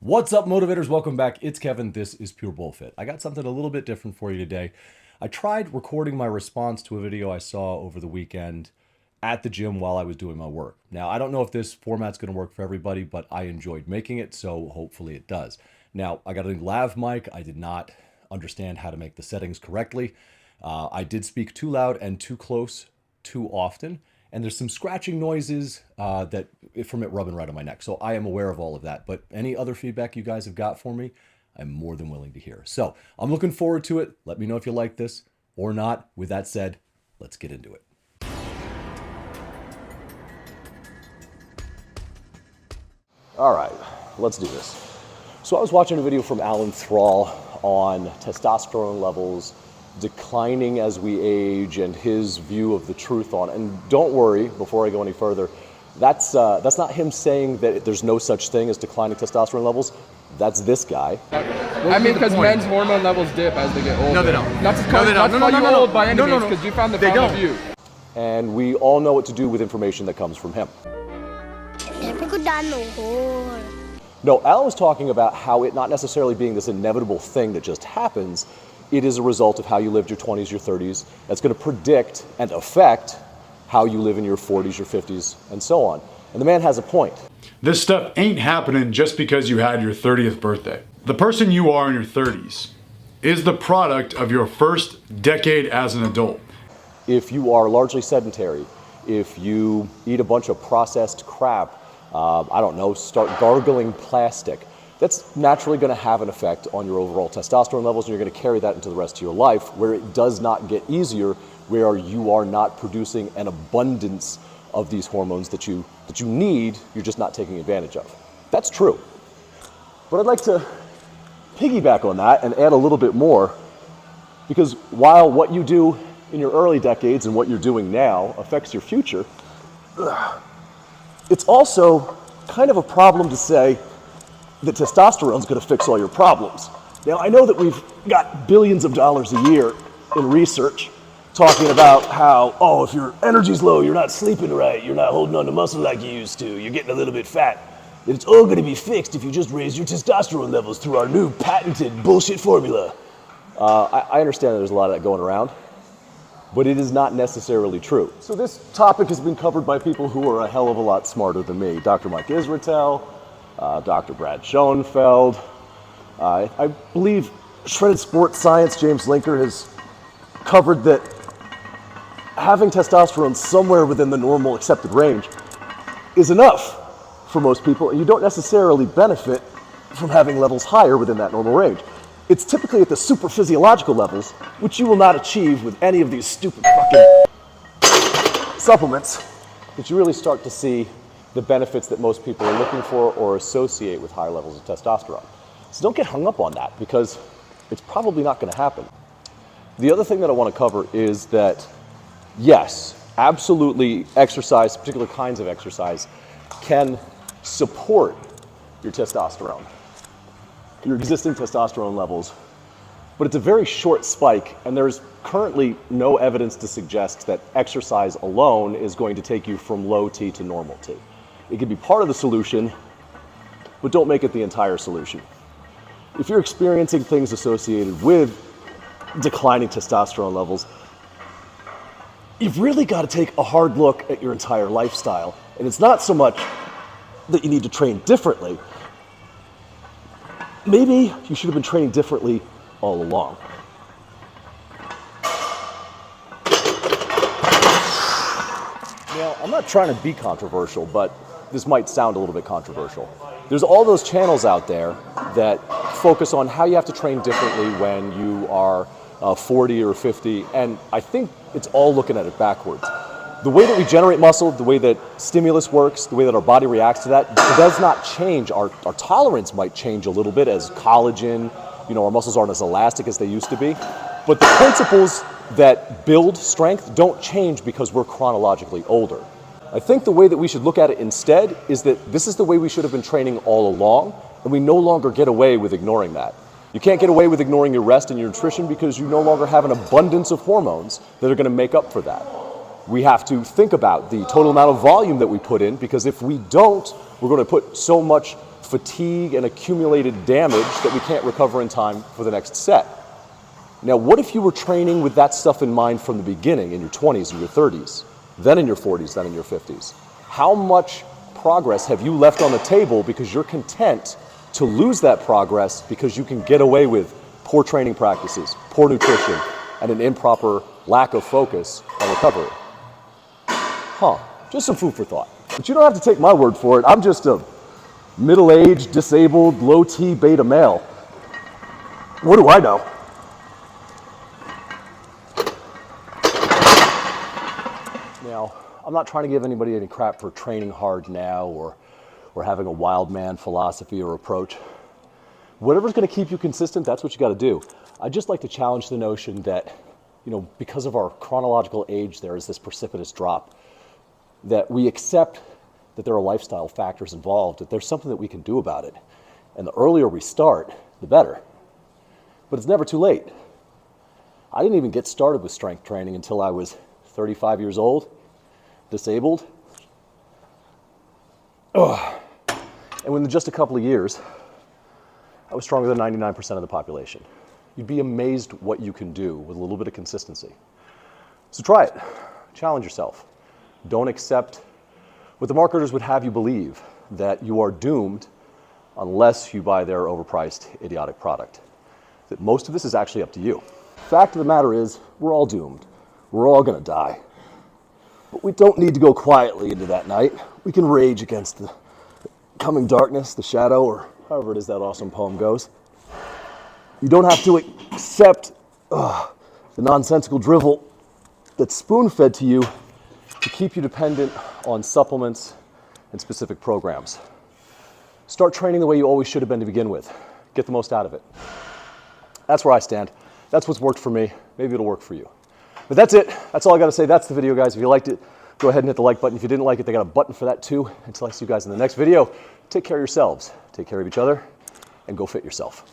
What's up, motivators? Welcome back. It's Kevin. This is Pure Bullfit. I got something a little bit different for you today. I tried recording my response to a video I saw over the weekend at the gym while I was doing my work. Now, I don't know if this format's going to work for everybody, but I enjoyed making it, so hopefully it does. Now, I got a lav mic. I did not understand how to make the settings correctly. I did speak too loud and too close too often. And there's some scratching noises that from it rubbing right on my neck. So I am aware of all of that. But any other feedback you guys have got for me, I'm more than willing to hear. So I'm looking forward to it. Let me know if you like this or not. With that said, let's get into it. All right, let's do this. So I was watching a video from Alan Thrall on testosterone levels declining as we age and his view of the truth on it. And don't worry, before I go any further, that's not him saying that there's no such thing as declining testosterone levels. That's this guy. I mean, because men's hormone levels dip as they get older. No, they don't. Not to call you old by any means, because you found the found of you. And we all know what to do with information that comes from him. No, Alan was talking about how it not necessarily being this inevitable thing that just happens. It is a result of how you lived your 20s, your 30s. That's going to predict and affect how you live in your 40s, your 50s, and so on. And the man has a point. This stuff ain't happening just because you had your 30th birthday. The person you are in your 30s is the product of your first decade as an adult. If you are largely sedentary, if you eat a bunch of processed crap, I don't know, start gargling plastic, that's naturally going to have an effect on your overall testosterone levels, and you're going to carry that into the rest of your life, where it does not get easier, where you are not producing an abundance of these hormones that you need, you're just not taking advantage of. That's true. But I'd like to piggyback on that and add a little bit more, because while what you do in your early decades and what you're doing now affects your future, it's also kind of a problem to say that testosterone is going to fix all your problems. Now, I know that we've got billions of dollars a year in research talking about how, oh, if your energy's low, you're not sleeping right, you're not holding on to muscle like you used to, you're getting a little bit fat. That it's all going to be fixed if you just raise your testosterone levels through our new patented bullshit formula. I understand that there's a lot of that going around, but it is not necessarily true. So this topic has been covered by people who are a hell of a lot smarter than me. Dr. Mike Israetel, Dr. Brad Schoenfeld. I believe Shredded Sports Science, James Linker, has covered that having testosterone somewhere within the normal accepted range is enough for most people, and you don't necessarily benefit from having levels higher within that normal range. It's typically at the super physiological levels, which you will not achieve with any of these stupid fucking supplements, that you really start to see the benefits that most people are looking for or associate with higher levels of testosterone. So don't get hung up on that, because it's probably not going to happen. The other thing that I want to cover is that, yes, absolutely exercise, particular kinds of exercise, can support your testosterone, your existing testosterone levels, but it's a very short spike, and there's currently no evidence to suggest that exercise alone is going to take you from low T to normal T. It can be part of the solution, but don't make it the entire solution. If you're experiencing things associated with declining testosterone levels, you've really got to take a hard look at your entire lifestyle. And it's not so much that you need to train differently. Maybe you should have been training differently all along. Now, I'm not trying to be controversial, but this might sound a little bit controversial. There's all those channels out there that focus on how you have to train differently when you are 40 or 50, and I think it's all looking at it backwards. The way that we generate muscle, the way that stimulus works, the way that our body reacts to that, does not change. Our tolerance might change a little bit as collagen, our muscles aren't as elastic as they used to be, but the principles that build strength don't change because we're chronologically older. I think the way that we should look at it instead is that this is the way we should have been training all along, and we no longer get away with ignoring that. You can't get away with ignoring your rest and your nutrition because you no longer have an abundance of hormones that are going to make up for that. We have to think about the total amount of volume that we put in, because if we don't, we're going to put so much fatigue and accumulated damage that we can't recover in time for the next set. Now, what if you were training with that stuff in mind from the beginning, in your 20s or your 30s, then in your 40s, then in your 50s? How much progress have you left on the table because you're content to lose that progress because you can get away with poor training practices, poor nutrition, and an improper lack of focus on recovery? Just some food for thought. But you don't have to take my word for it. I'm just a middle-aged, disabled, low-T beta male. What do I know? Now, I'm not trying to give anybody any crap for training hard now or having a wild man philosophy or approach. Whatever's going to keep you consistent, that's what you got to do. I'd just like to challenge the notion that, because of our chronological age, there is this precipitous drop, that we accept that there are lifestyle factors involved, that there's something that we can do about it. And the earlier we start, the better. But it's never too late. I didn't even get started with strength training until I was 35 years old, disabled. And within just a couple of years, I was stronger than 99% of the population. You'd be amazed what you can do with a little bit of consistency. So try it. Challenge yourself. Don't accept what the marketers would have you believe, that you are doomed unless you buy their overpriced, idiotic product. That most of this is actually up to you. Fact of the matter is, we're all doomed. We're all going to die. But we don't need to go quietly into that night. We can rage against the coming darkness, the shadow, or however it is that awesome poem goes. You don't have to accept the nonsensical drivel that's spoon-fed to you to keep you dependent on supplements and specific programs. Start training the way you always should have been to begin with. Get the most out of it. That's where I stand. That's what's worked for me. Maybe it'll work for you. But that's it. That's all I got to say. That's the video, guys. If you liked it, go ahead and hit the like button. If you didn't like it, they got a button for that too. Until I see you guys in the next video, take care of yourselves, take care of each other, and go fit yourself.